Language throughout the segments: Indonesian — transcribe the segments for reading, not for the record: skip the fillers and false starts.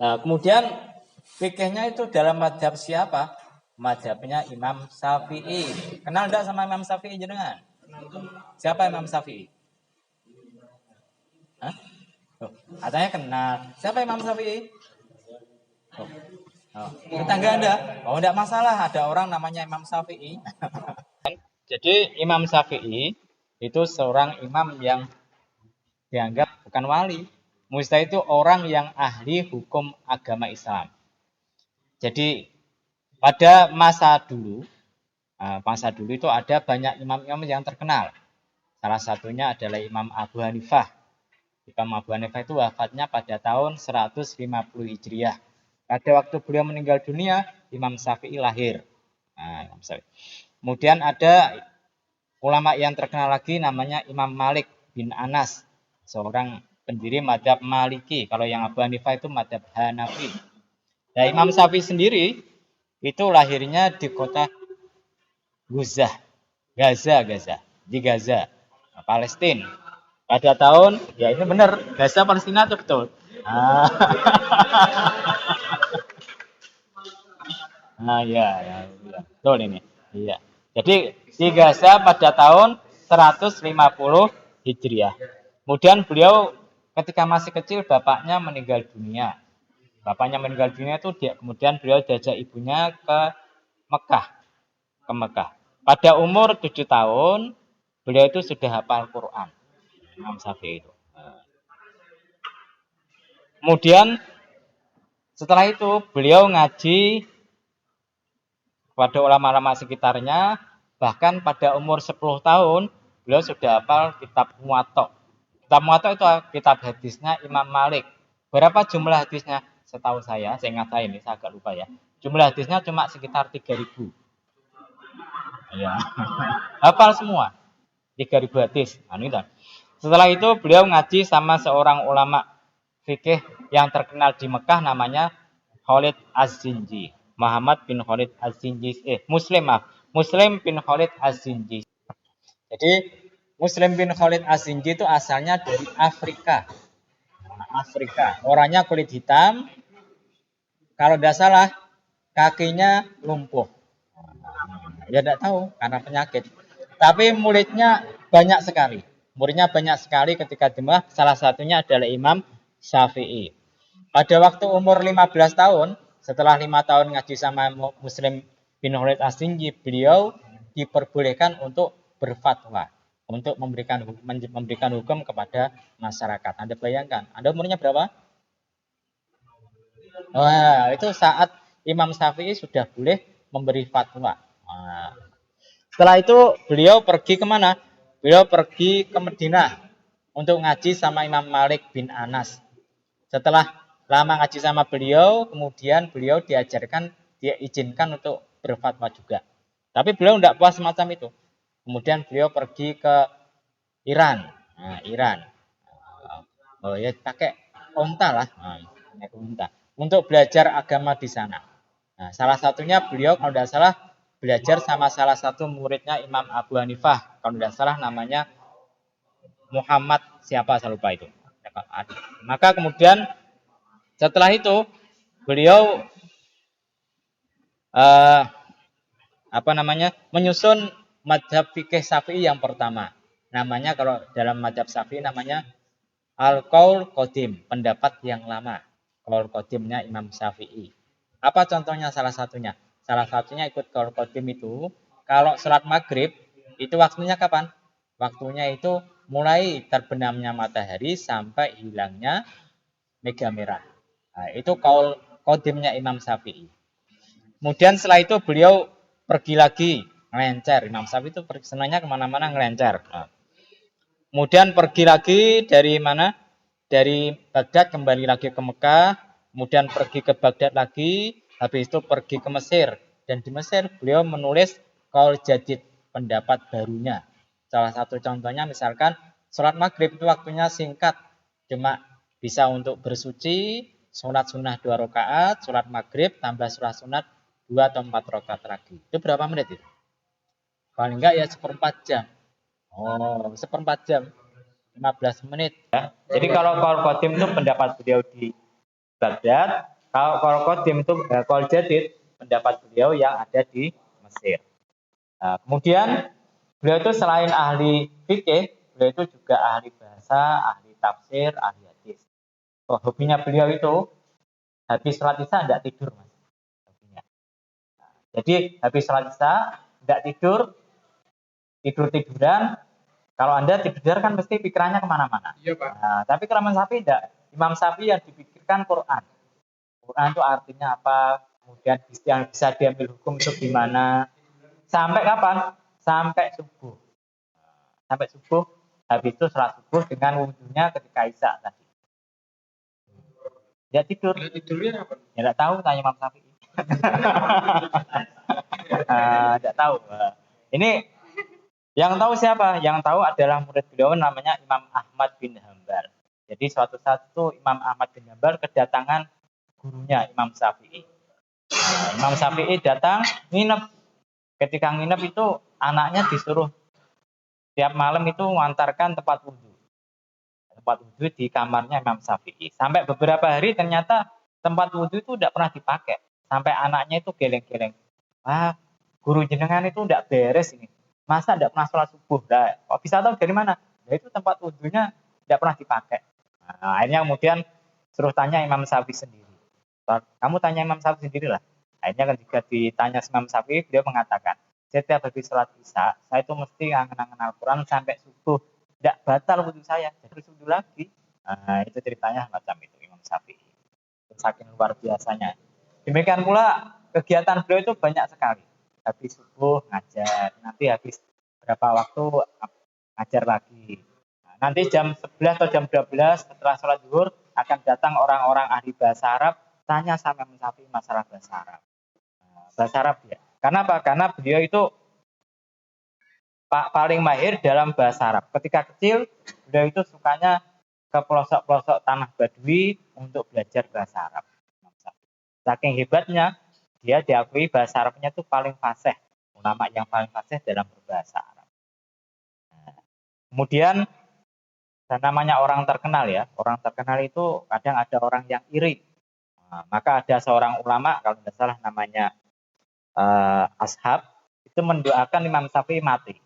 Nah, kemudian fikihnya itu dalam madhab siapa? Madhabnya Imam Syafi'i. Kenal enggak sama Imam Syafi'i jenengan? Siapa Imam Syafi'i? Hah? Oh, katanya kenal. Siapa Imam Syafi'i? Oh. Oh. Tetangga Anda? Oh, enggak masalah. Ada orang namanya Imam Syafi'i. Jadi Imam Syafi'i itu seorang imam yang dianggap bukan wali. Mujtahid itu orang yang ahli hukum agama Islam. Jadi pada masa dulu itu ada banyak imam-imam yang terkenal. Salah satunya adalah Imam Abu Hanifah. Imam Abu Hanifah itu wafatnya pada tahun 150 Hijriah. Pada waktu beliau meninggal dunia, Imam Syafi'i lahir. Nah, kemudian ada ulama yang terkenal lagi namanya Imam Malik bin Anas, seorang pendiri madhab Maliki. Kalau yang Abu Hanifah itu madhab Hanafi. Nah, Imam Syafi'i sendiri itu lahirnya di kota Gaza, di Gaza, Palestina. Pada tahun, ya ini benar, Gaza Palestina itu betul. Ya, betul ini. Iya. Jadi di Gaza pada tahun 150 Hijriah. Kemudian beliau ketika masih kecil bapaknya meninggal dunia. Bapaknya meninggal dunia itu kemudian beliau diajak ibunya ke Mekah. Pada umur 7 tahun beliau itu sudah hafal Quran. Imam Syafi'i itu. Kemudian setelah itu beliau ngaji kepada ulama-ulama sekitarnya, bahkan pada umur 10 tahun beliau sudah hafal kitab Muwatta. Kitab Muwatta itu kitab hadisnya Imam Malik. Berapa jumlah hadisnya? Setahu saya ingat saya ini, saya agak lupa ya. Jumlah hadisnya cuma sekitar 3.000. Ya. Hafal semua. 3.000 hadis. Setelah itu beliau ngaji sama seorang ulama fikih yang terkenal di Mekah namanya Khalid Az-Zinji. Muhammad bin Khalid Az-Zinji. Muslim bin Khalid Az-Zinji. Jadi Muslim bin Khalid Az-Zinji itu asalnya dari Afrika. Orangnya kulit hitam. Kalau tidak salah kakinya lumpuh. Ya tidak tahu karena penyakit. Tapi muridnya banyak sekali. Ketika di Mekah, salah satunya adalah Imam Syafi'i. Pada waktu umur 15 tahun, setelah 5 tahun ngaji sama Muslim bin Khalid Az-Zinji, beliau diperbolehkan untuk berfatwa, untuk memberikan hukum kepada masyarakat. Anda bayangkan, Anda umurnya berapa? Itu saat Imam Syafi'i sudah boleh memberi fatwa. Setelah itu beliau pergi kemana? Beliau pergi ke Madinah untuk ngaji sama Imam Malik bin Anas. Setelah lama ngaji sama beliau, kemudian beliau diizinkan untuk berfatwa juga. Tapi beliau tidak puas semacam itu. Kemudian beliau pergi ke Iran. Iran. Pakai unta lah. Untuk belajar agama di sana. Salah satunya beliau kalau tidak salah belajar sama salah satu muridnya Imam Abu Hanifah. Kalau tidak salah namanya Muhammad siapa saya lupa itu. Maka kemudian setelah itu beliau menyusun madhab fikih Syafi'i yang pertama. Namanya kalau dalam madhab Syafi'i namanya Al-Qaul Qadim, pendapat yang lama. Qaul Qadimnya Imam Syafi'i. Apa contohnya salah satunya? Salah satunya ikut Qaul Qadim itu kalau sholat maghrib itu waktunya kapan? Waktunya itu mulai terbenamnya matahari sampai hilangnya mega merah. Itu Qaul Qadimnya Imam Syafi'i. Kemudian setelah itu beliau pergi lagi ngelencer. Imam Syafi'i itu senangnya kemana-mana ngelencer. Kemudian pergi lagi dari mana? Dari Baghdad kembali lagi ke Mekah. Kemudian pergi ke Baghdad lagi. Habis itu pergi ke Mesir. Dan di Mesir beliau menulis Qaul Jadid, pendapat barunya. Salah satu contohnya misalkan sholat maghrib itu waktunya singkat. Cuma bisa untuk bersuci, sholat sunnah 2 rakaat, sholat maghrib tambah sholat sunat 2 atau 4 rakaat lagi. Itu berapa menit itu? Paling enggak ya 1/4 jam. 1/4 jam. 15 menit. Ya. Jadi kalau Qaul Qadim itu pendapat beliau di Baghdad. Kalau Qaul Qadim itu Qaul Jadid, pendapat beliau yang ada di Mesir. Nah, kemudian beliau itu selain ahli fikih, beliau itu juga ahli bahasa, ahli tafsir, ahli hadis. Oh, hobinya beliau itu habis sholat isya tidak tidur, Mas. Hobinya. Nah, jadi habis sholat isya tidak tidur-tiduran. Kalau Anda tidur kan mesti pikirannya kemana-mana. Iya, Pak. Nah, tapi kalau Imam Syafi'i tidak. Imam Syafi'i yang dipikirkan Quran. Quran itu artinya apa? Kemudian yang bisa diambil hukum itu gimana? Sampai kapan? Sampai subuh. Sampai subuh. Habis itu sholat subuh dengan wudhunya ketika isya tadi. Dia tidur. Bila tidurnya apa? Ya tidak tahu, tanya Imam Syafi'i. Tidak tahu. Ini yang tahu siapa? Yang tahu adalah murid beliau namanya Imam Ahmad bin Hambal. Jadi suatu saat itu Imam Ahmad bin Hambal kedatangan gurunya Imam Syafi'i. Nah, Imam Syafi'i datang nginep. Ketika nginep itu anaknya disuruh tiap malam itu mengantarkan tempat wudhu. Tempat wudhu di kamarnya Imam Syafi'i. Sampai beberapa hari ternyata tempat wudhu itu tidak pernah dipakai. Sampai anaknya itu geleng-geleng. Wah, guru jenengan itu tidak beres ini. Masa tidak pernah sholat subuh? Nah, kok bisa tahu dari mana? Nah, itu tempat wudhunya tidak pernah dipakai. Nah, akhirnya kemudian suruh tanya Imam Syafi'i sendiri. Kamu tanya Imam Syafi'i sendirilah. Akhirnya ketika ditanya Imam Syafi'i, beliau mengatakan, setiap habis sholat isya, saya itu mesti ngangen-ngangen Al-Quran sampai subuh. Tidak batal wudhu saya, jadi wudhu lagi. Nah, itu ceritanya macam itu Imam Syafi'i. Saking luar biasanya. Demikian pula kegiatan beliau itu banyak sekali. Habis subuh ngajar, nanti habis berapa waktu ngajar lagi. Nah, nanti jam 11 atau jam 12 setelah sholat zuhur akan datang orang-orang ahli bahasa Arab tanya sama Imam Syafi'i masalah bahasa Arab. Nah, bahasa Arab ya. Karena apa? Karena beliau itu paling mahir dalam bahasa Arab. Ketika kecil, beliau itu sukanya ke pelosok-pelosok tanah Badui untuk belajar bahasa Arab. Saking hebatnya, dia diakui bahasa Arabnya itu paling fasih. Ulama yang paling fasih dalam berbahasa Arab. Nah, kemudian, dan namanya orang terkenal ya. Orang terkenal itu kadang ada orang yang iri. Nah, maka ada seorang ulama, kalau tidak salah namanya Ashab, itu mendoakan Imam Syafi'i mati.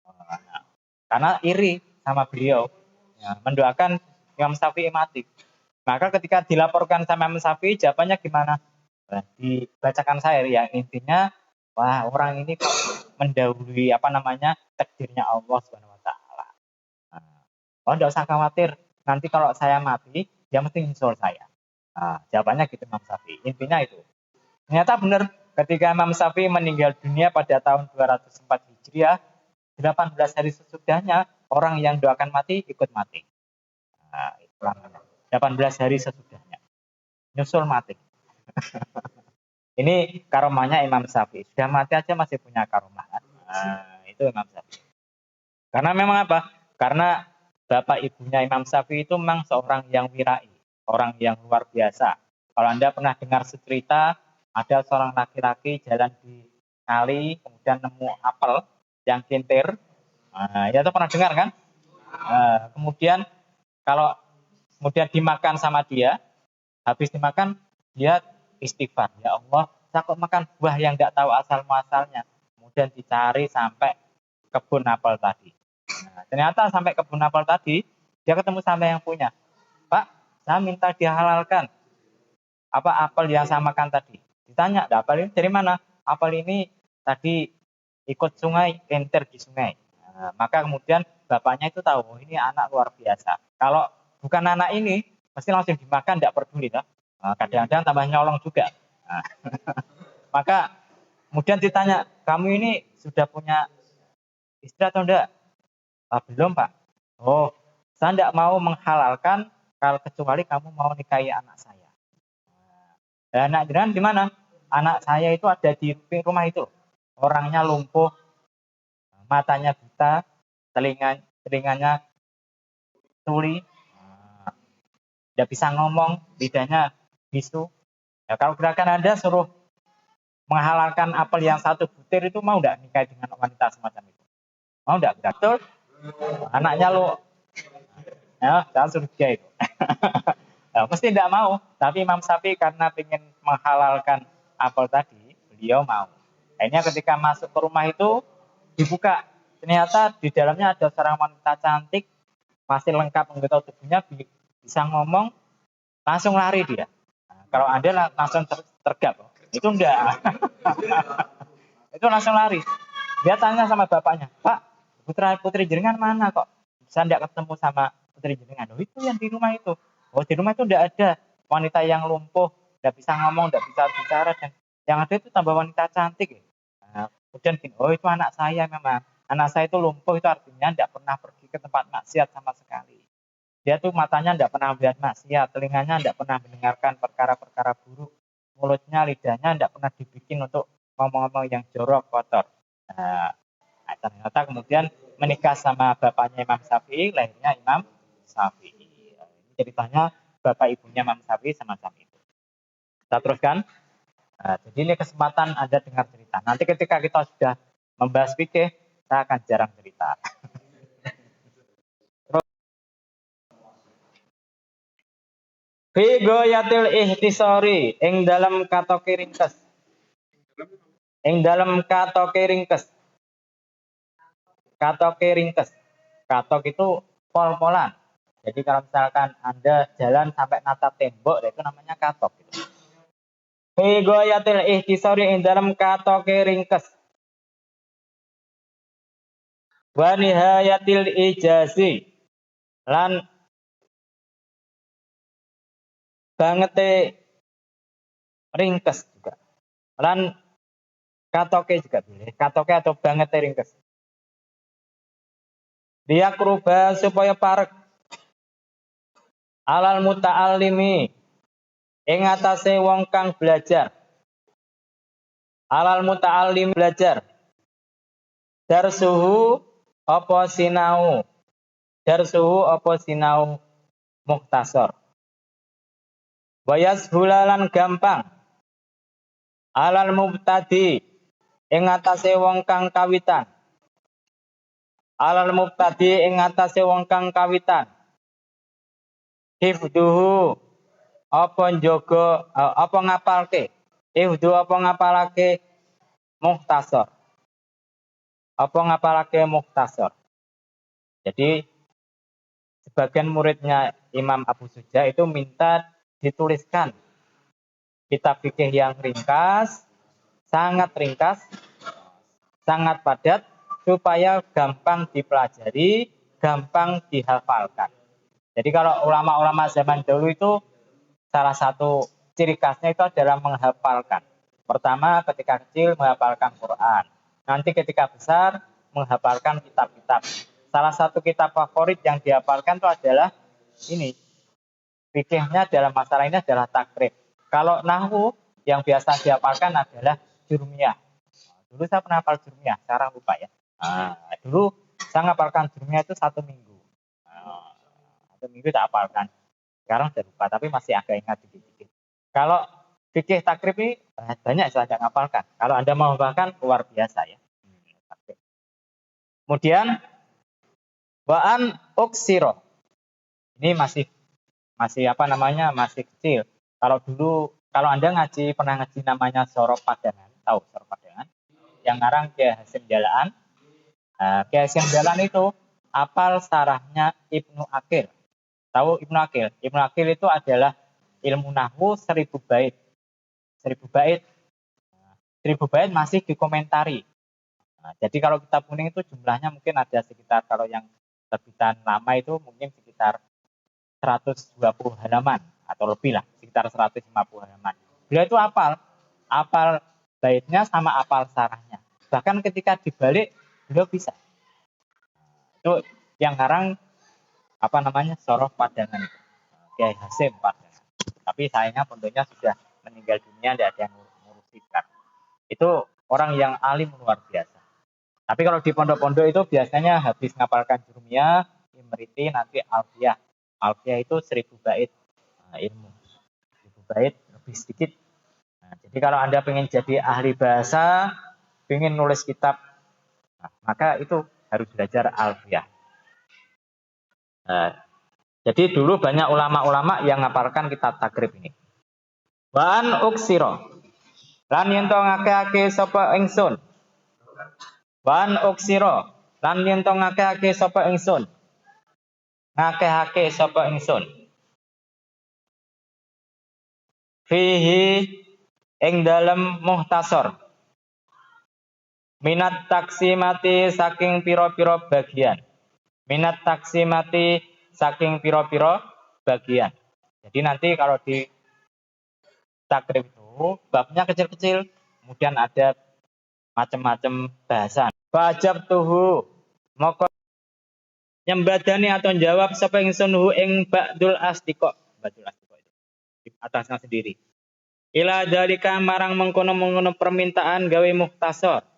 Nah, karena iri sama beliau. Ya, mendoakan Imam Syafi'i mati. Maka ketika dilaporkan sama Imam Syafi'i, jawabannya gimana? Nah, dibacakan saya ya, intinya, wah orang ini kok mendahului takdirnya Allah Subhanahu Wa Taala. Oh, tidak usah khawatir, nanti kalau saya mati, dia mesti nyusul saya. Nah, jawabannya gitu Imam Syafi'i. Intinya itu. Ternyata benar, ketika Imam Syafi'i meninggal dunia pada tahun 204 Hijriah, 18 hari sesudahnya orang yang doakan mati ikut mati. Nah, itu namanya. 18 hari sesudahnya. Nyusul mati. Ini karomahnya Imam Syafi'i. Sudah mati aja masih punya karomah. Nah, itu Imam Syafi'i. Karena memang apa? Karena bapak ibunya Imam Syafi'i itu memang seorang yang wirai. Orang yang luar biasa. Kalau Anda pernah dengar cerita, ada seorang laki-laki jalan di kali, kemudian nemu apel yang kintir. Nah, ya itu pernah dengar kan? Kemudian kalau kemudian dimakan sama dia, habis dimakan dia istighfar, ya Allah, saya kok makan buah yang tidak tahu asal muasalnya. Kemudian dicari sampai kebun apel tadi. Nah, ternyata sampai kebun apel tadi dia ketemu sama yang punya. Pak, saya minta dihalalkan apa apel yang saya makan tadi. Ditanya, apel ini dari mana? Apel ini tadi ikut sungai, enter di sungai. Nah, maka kemudian bapaknya itu tahu, oh, ini anak luar biasa. Kalau bukan anak ini, pasti langsung dimakan, tidak peduli. Nah, kadang-kadang tambah nyolong juga. Nah, maka kemudian ditanya, kamu ini sudah punya istri atau enggak? Belum, Pak. Oh, saya tidak mau menghalalkan kalau kecuali kamu mau nikahi anak saya. Nah, anak jenengan di mana? Anak saya itu ada di rumah itu. Orangnya lumpuh, matanya buta, telinganya tuli, tidak bisa ngomong, lidahnya bisu. Ya, kalau gerakan Anda suruh menghalalkan apel yang satu butir itu, mau tidak nikah dengan wanita semacam itu? Mau tidak? Betul? Anaknya lo, ya, jangan suruh dia itu. Nah, mesti tidak mau, tapi Imam Syafi'i karena ingin menghalalkan apel tadi, beliau mau. Akhirnya ketika masuk ke rumah itu dibuka, ternyata di dalamnya ada seorang wanita cantik, masih lengkap anggota tubuhnya, bisa ngomong, langsung lari dia. Nah, kalau Anda langsung tergap, itu enggak. Itu langsung lari. Dia tanya sama bapaknya, Pak, putra putri jenengan mana kok? Bisa enggak ketemu sama putri jenengan? Oh, itu yang di rumah itu. Oh, di rumah itu enggak ada wanita yang lumpuh, enggak bisa ngomong, enggak bisa bicara, dan yang ada itu tambah wanita cantik. Nah, kemudian oh itu anak saya memang. Anak saya itu lumpuh, itu artinya enggak pernah pergi ke tempat maksiat sama sekali. Dia tuh matanya enggak pernah melihat maksiat, telinganya enggak pernah mendengarkan perkara-perkara buruk, mulutnya, lidahnya enggak pernah dibikin untuk ngomong-ngomong yang jorok, kotor. Nah, ternyata kemudian menikah sama bapaknya Imam Syafi'i, lahirnya Imam Syafi'i. Ini ceritanya bapak ibunya Imam Syafi'i semacam itu. Kita teruskan. Nah, jadi ini kesempatan Anda dengar cerita. Nanti ketika kita sudah membahas fikih, saya akan jarang cerita. Fi goyatil ihtisari, ing dalam katoke ringkes. Ing dalam katoke ringkes. Katoke ringkes. Katok itu pol-polan. Jadi kalau misalkan Anda jalan sampai natap tembok, itu namanya katok. Fi goyatil ihtisari, ing dalam katoke ringkes. Wa nihayatil ijazi, lan bangete ringkes juga. Lan katoke juga boleh. Katoke atau bangete ringkes. Dia kerubah supaya parek alal muta'allimi ing atase wong kang belajar. Alal muta'allim belajar. Darsuhu apa sinau. Darsuhu apa sinau mukhtasar. Wayas hulalan gampang. Alal mubtadi ing atase wong kang kawitan. Alal mubtadi ing atase wong kang kawitan. Hifduhu apa njogo apa ngapalke. Hifdu apa ngapalake mukhtasar. Apa ngapalake mukhtasar. Jadi sebagian muridnya Imam Abu Suja itu minta dituliskan kitab fikih yang ringkas, sangat padat, supaya gampang dipelajari, gampang dihafalkan. Jadi kalau ulama-ulama zaman dulu itu salah satu ciri khasnya itu adalah menghafalkan. Pertama ketika kecil menghafalkan Quran. Nanti ketika besar menghafalkan kitab-kitab. Salah satu kitab favorit yang dihafalkan itu adalah ini. Fikihnya dalam masalah ini adalah takrib. Kalau nahwu yang biasa dihafalkan adalah jurmiyah. Dulu saya pernah hafal jurmiyah, sekarang lupa ya. Dulu saya menghafalkan jurmiyah itu 1 minggu. 1 minggu tak hafalkan. Sekarang sudah lupa, tapi masih agak ingat dikit-dikit. Kalau fikih takrib ini banyak saya tidak menghafalkan. Kalau Anda mau menghafalkan, luar biasa ya. Kemudian Wa'an uksiro. Ini masih masih kecil. Kalau Anda pernah ngaji namanya Sorop Padangan, tahu Sorop Padangan? Yang ngarang Kiai Hasyim Jalaan. Kiai Hasyim Jalaan itu apal sarahnya Ibnu Aqil. Tahu Ibnu Aqil? Ibnu Aqil itu adalah ilmu nahwu 1000 bait. 1000 bait. 1000 bait masih dikomentari. Jadi kalau kitab kuning itu jumlahnya mungkin ada sekitar, kalau yang terbitan lama itu mungkin sekitar 120 halaman atau lebih lah, sekitar 150 halaman. Beliau itu apal baitnya sama apal sarahnya. Bahkan ketika dibalik beliau bisa. Itu yang ngarang Sorof Padangan itu. Kiai Hasyim Padangan. Tapi sayangnya pondoknya sudah meninggal dunia, tidak ada yang ngurusi. Itu orang yang alim luar biasa. Tapi kalau di pondok-pondok itu biasanya habis ngapalkan jurmiyah, imriti, nanti alfiyah. Alfiyah itu 1000 bait ilmu. 1000 bait lebih sedikit. Jadi kalau Anda pengen jadi ahli bahasa, pengen nulis kitab, maka itu harus belajar alfiyah. Jadi dulu banyak ulama-ulama yang ngapalkan kitab takrib ini. Wan uksiro. Lan yen to ngakeh-akeh sapa ingsun. Wan uksiro. Lan yen to ngakeh-akeh sapa ingsun. Ngakeh-akeh sapa ingsun. Fihi ing dalem muhtasor. Minat taksimati saking piro-piro bagian. Minat taksimati saking piro-piro bagian. Jadi nanti kalau di takrib itu babnya kecil-kecil, kemudian ada macam-macam bahasan. Fajab tuhu moko nyembadani atau jawab sapa ingsun hu ing ba'dul astiqo. Ba'dul astiqo itu di atasnya sendiri. Ila dalika marang mengkono-mengkono permintaan gawe muhtasor.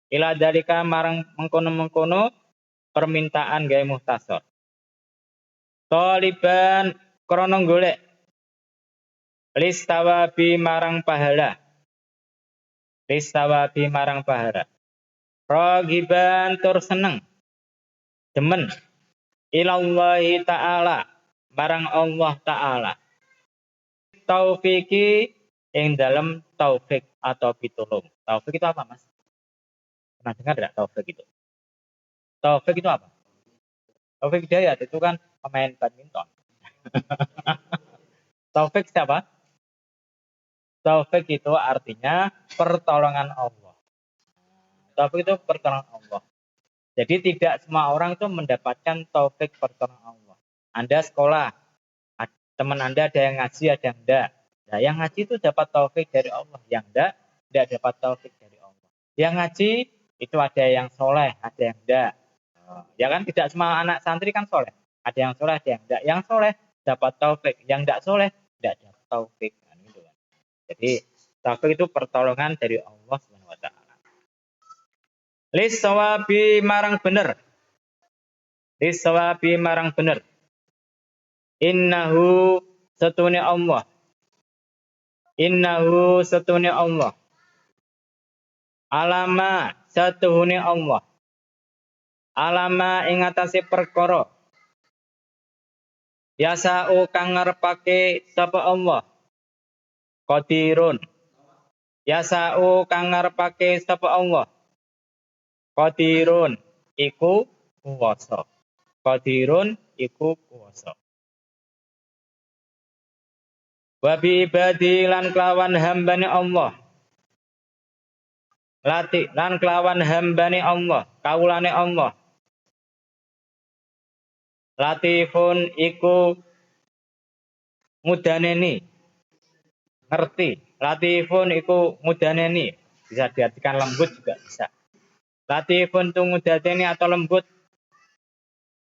Ila dalika marang mengkono-mengkono permintaan gawe muhtasor. Taliban krana golek listawabi marang pahala. Listawabi marang pahala. Ragiban tur seneng. Demen ilallahi ta'ala marang Allah ta'ala. Taufiki yang dalam taufik atau pitulung. Taufik itu apa, Mas? Pernah dengar tidak taufik itu? Taufik itu apa? Taufik Hidayat itu kan pemain badminton. Taufik siapa? Taufik itu artinya pertolongan Allah. Taufik itu pertolongan Allah. Jadi tidak semua orang itu mendapatkan taufik pertolongan Allah. Anda sekolah, teman Anda ada yang ngaji, ada yang enggak. Nah, yang ngaji itu dapat taufik dari Allah. Yang enggak dapat taufik dari Allah. Yang ngaji itu ada yang soleh, ada yang enggak. Ya kan tidak semua anak santri kan soleh. Ada yang soleh, ada yang enggak. Yang soleh dapat taufik, yang enggak soleh enggak dapat taufik. Nah, gitu kan. Jadi taufik itu pertolongan dari Allah Subhanahu wa taala. Lis sawabi marang bener. Lis sawabi marang bener. Innahu setune Allah. Innahu setune Allah. Alama satuhune Allah. Alama ing atase perkara. Yasa'u kang ngarepake sapa Allah. Qadirun. Yasa'u kang ngarepake sapa Allah. Qadirun iku kuwasa. Qadirun iku kuwasa. Wa bi ibadi lan kelawan hambane Allah. Lati lan kelawan hambane Allah, kaulane Allah. Latifun iku mudaneni. Ngerti. Latifun iku mudaneni. Bisa diartikan lembut juga bisa. Latifun tu mudaneni atau lembut.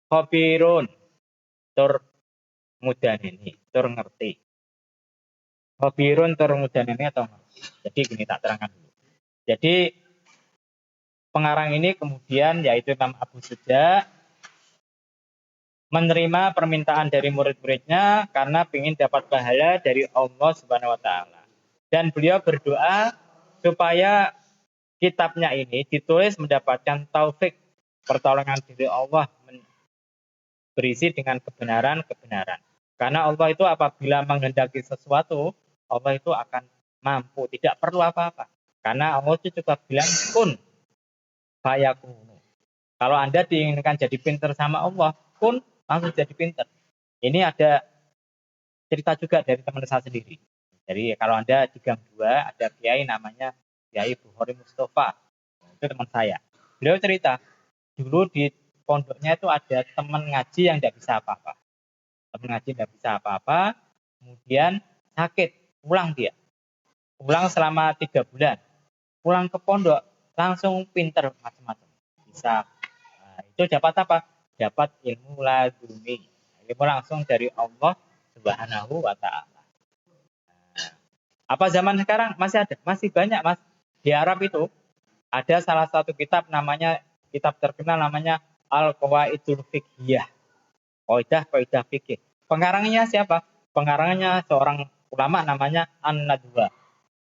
Khabirun tur mudaneni, tur ngerti. Khabirun tur mudaneni atau ngerti. Jadi gini tak terangkan dulu. Jadi pengarang ini kemudian yaitu Imam Abu Suja menerima permintaan dari murid-muridnya karena ingin dapat pahala dari Allah Subhanahu wa taala. Dan beliau berdoa supaya kitabnya ini ditulis mendapatkan taufik pertolongan dari Allah berisi dengan kebenaran-kebenaran. Karena Allah itu apabila menghendaki sesuatu, Allah itu akan mampu, tidak perlu apa-apa. Karena Allah itu juga bilang kun fayakunu. Kalau Anda diinginkan jadi pintar sama Allah, kun langsung jadi pintar. Ini ada cerita juga dari teman saya sendiri. Jadi kalau Anda di Gang 2 ada kiai namanya Kiai Bukhari Mustafa. Itu teman saya. Beliau cerita, dulu di pondoknya itu ada teman ngaji yang tidak bisa apa-apa. Teman ngaji tidak bisa apa-apa, kemudian sakit, pulang dia. Pulang selama 3 bulan. Pulang ke pondok, langsung pintar macam-macam. Bisa. Nah, itu dapat apa? Dapat ilmu laduni. Ilmu langsung dari Allah Subhanahu wa taala. Nah, apa zaman sekarang masih ada? Masih banyak, Mas. Di Arab itu ada salah satu kitab namanya kitab terkenal namanya Al-Qawaidul Fiqhiyah. Kaidah fikih. Pengarangnya siapa? Pengarangnya seorang ulama namanya An-Nadwa.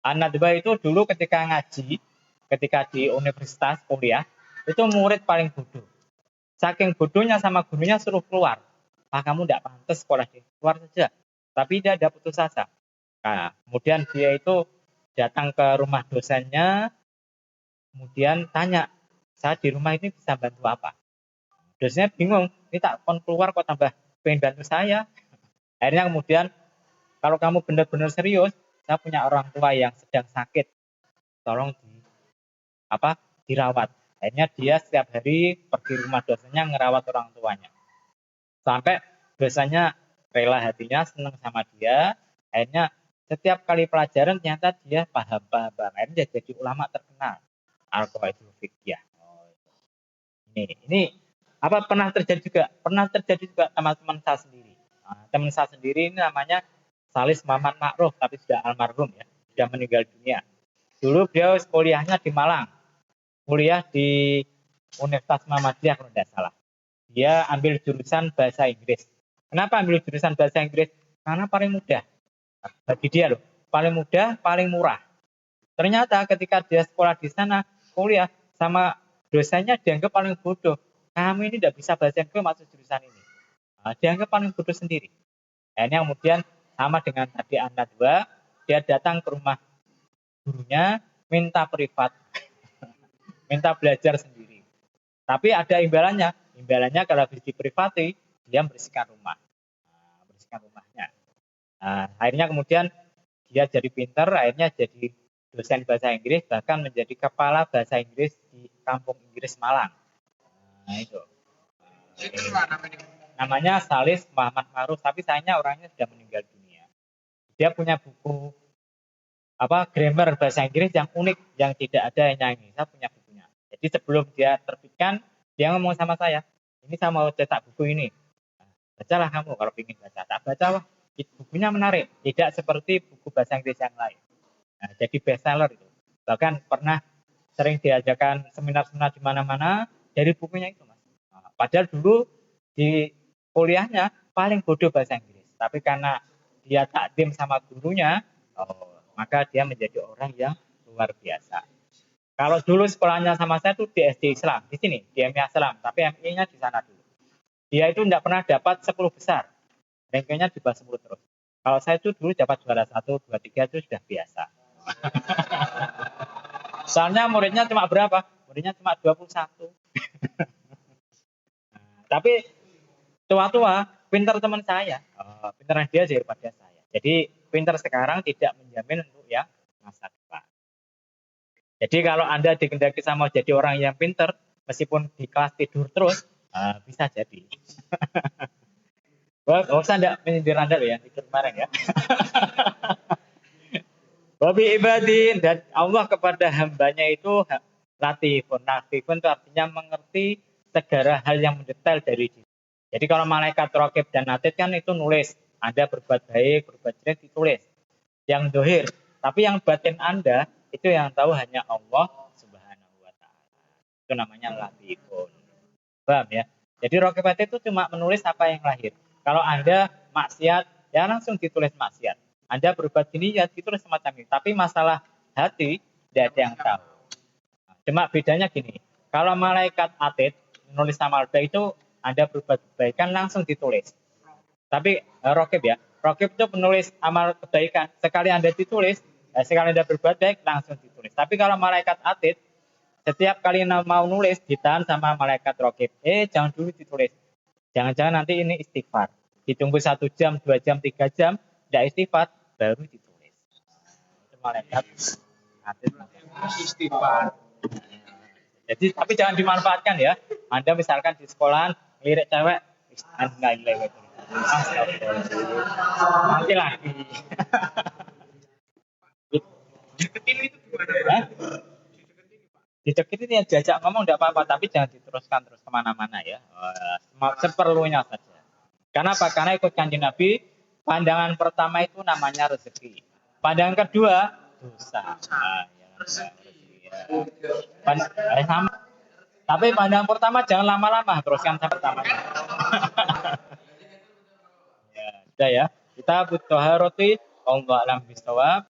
An-Nadwa itu dulu ketika ngaji, ketika di universitas kuliah, itu murid paling bodoh. Saking bodohnya sama gurunya suruh keluar. kamu tidak pantas sekolah di luar saja. Tapi dia ada putus asa. Nah, kemudian dia itu datang ke rumah dosennya, kemudian tanya, saya di rumah ini bisa bantu apa? Dosennya bingung, ini tak kon keluar kok tambah pengen bantu saya. Akhirnya kemudian, kalau kamu benar-benar serius, saya punya orang tua yang sedang sakit, tolong dirawat. Akhirnya dia setiap hari pergi rumah dosennya ngerawat orang tuanya. Sampai dosennya rela hatinya, senang sama dia. Akhirnya setiap kali pelajaran ternyata dia paham. Akhirnya dia jadi ulama terkenal. Al-Qaidul Fiqhiyah. Ini apa pernah terjadi juga? Pernah terjadi juga teman-teman saya sendiri. Nah, teman saya sendiri ini namanya Salis Maman Ma'ruf, tapi sudah almarhum ya, sudah meninggal dunia. Dulu beliau kuliahnya di Malang, kuliah di Universitas Muhammadiyah kalau tidak salah. Dia ambil jurusan bahasa Inggris. Kenapa ambil jurusan bahasa Inggris? Karena paling mudah. Bagi dia loh, paling mudah, paling murah. Ternyata ketika dia sekolah di sana, kuliah sama dosennya dianggap paling bodoh. Kamu ini tidak bisa bahasa Inggris masuk jurusan ini. Nah, dianggap paling bodoh sendiri. Akhirnya kemudian sama dengan tadi Anda dua, dia datang ke rumah gurunya, minta privat, minta belajar sendiri. Tapi ada imbalannya. Imbalannya kalau habis diprivati, dia membersihkan rumah. Membersihkan rumahnya. Nah, akhirnya kemudian dia jadi pinter, akhirnya jadi dosen bahasa Inggris, bahkan menjadi kepala bahasa Inggris di kampung Inggris Malang. Nah, itu. Namanya Salis Muhammad Ma'ruf, tapi sayangnya orangnya sudah meninggal dunia. Dia punya buku grammar bahasa Inggris yang unik, yang tidak ada yang nyanyi. Saya punya bukunya. Jadi sebelum dia terbitkan, dia ngomong sama saya, ini saya mau cetak buku ini. Bacalah kamu kalau ingin baca. Tak baca, wah, bukunya menarik. Tidak seperti buku bahasa Inggris yang lain. Nah, jadi bestseller itu. Bahkan pernah sering diajarkan seminar-seminar di mana-mana dari bukunya itu, Mas. Nah, padahal dulu di kuliahnya paling bodoh bahasa Inggris. Tapi karena dia takdim sama gurunya, maka dia menjadi orang yang luar biasa. Kalau dulu sekolahnya sama saya itu di SD Islam, di sini, di MI Islam, tapi MI-nya di sana dulu. Dia itu tidak pernah dapat 10 besar. Rankingnya di bawah 10 terus. Kalau saya itu dulu dapat juara 1, 2, 3 itu sudah biasa. Soalnya muridnya cuma berapa? Muridnya cuma 21. Tapi tua-tua, pintar teman saya. Pintar dia daripada saya. Jadi pintar sekarang tidak menjamin untuk yang masa depan. Jadi kalau Anda dikendaki sama jadi orang yang pintar, meskipun di kelas tidur terus, bisa jadi. Gak usah enggak menyindir Anda loh ya, tidur kemarin ya. Wabi ibadin, dan Allah kepada hambanya itu latifun. Latifun itu artinya mengerti segala hal yang mendetail dari diri. Jadi kalau malaikat raqib dan atid kan itu nulis. Anda berbuat baik, berbuat jelek ditulis. Yang dohir. Tapi yang batin Anda, itu yang tahu hanya Allah Subhanahu wa Ta'ala. Itu namanya latifun. Paham ya? Jadi raqib atid itu cuma menulis apa yang lahir. Kalau Anda maksiat, ya langsung ditulis maksiat. Anda berbuat gini, ya ditulis semacam ini. Tapi masalah hati, tidak ada yang tahu. Cuma bedanya gini. Kalau malaikat atid menulis amal baik itu, Anda berbuat kebaikan langsung ditulis. Tapi raqib ya. Raqib itu penulis amal kebaikan. Sekali Anda ditulis, sekali Anda berbuat baik, langsung ditulis. Tapi kalau malaikat atid, setiap kali mau nulis, ditahan sama malaikat raqib. Jangan dulu ditulis. Jangan-jangan nanti ini istighfar. Ditunggu 1 jam, 2 jam, 3 jam, tidak istighfar, baru ditulis. Itu malaikat atid. Istighfar. Jadi, tapi jangan dimanfaatkan ya. Anda misalkan di sekolah, lirik cewek, nanti lagi. Dideketin itu gimana? Dideketin ya diajak ngomong tidak apa-apa, tapi jangan diteruskan terus kemana-mana ya. Seperlunya saja. Kenapa? Karena ikut kanjeng Nabi, pandangan pertama itu namanya rezeki. Pandangan kedua, dosa. Sama. Tapi pandangan pertama jangan lama-lama, teruskan sampai pertama. Ya, sudah ya. Kita butuh haroti, Allah alam bisawab.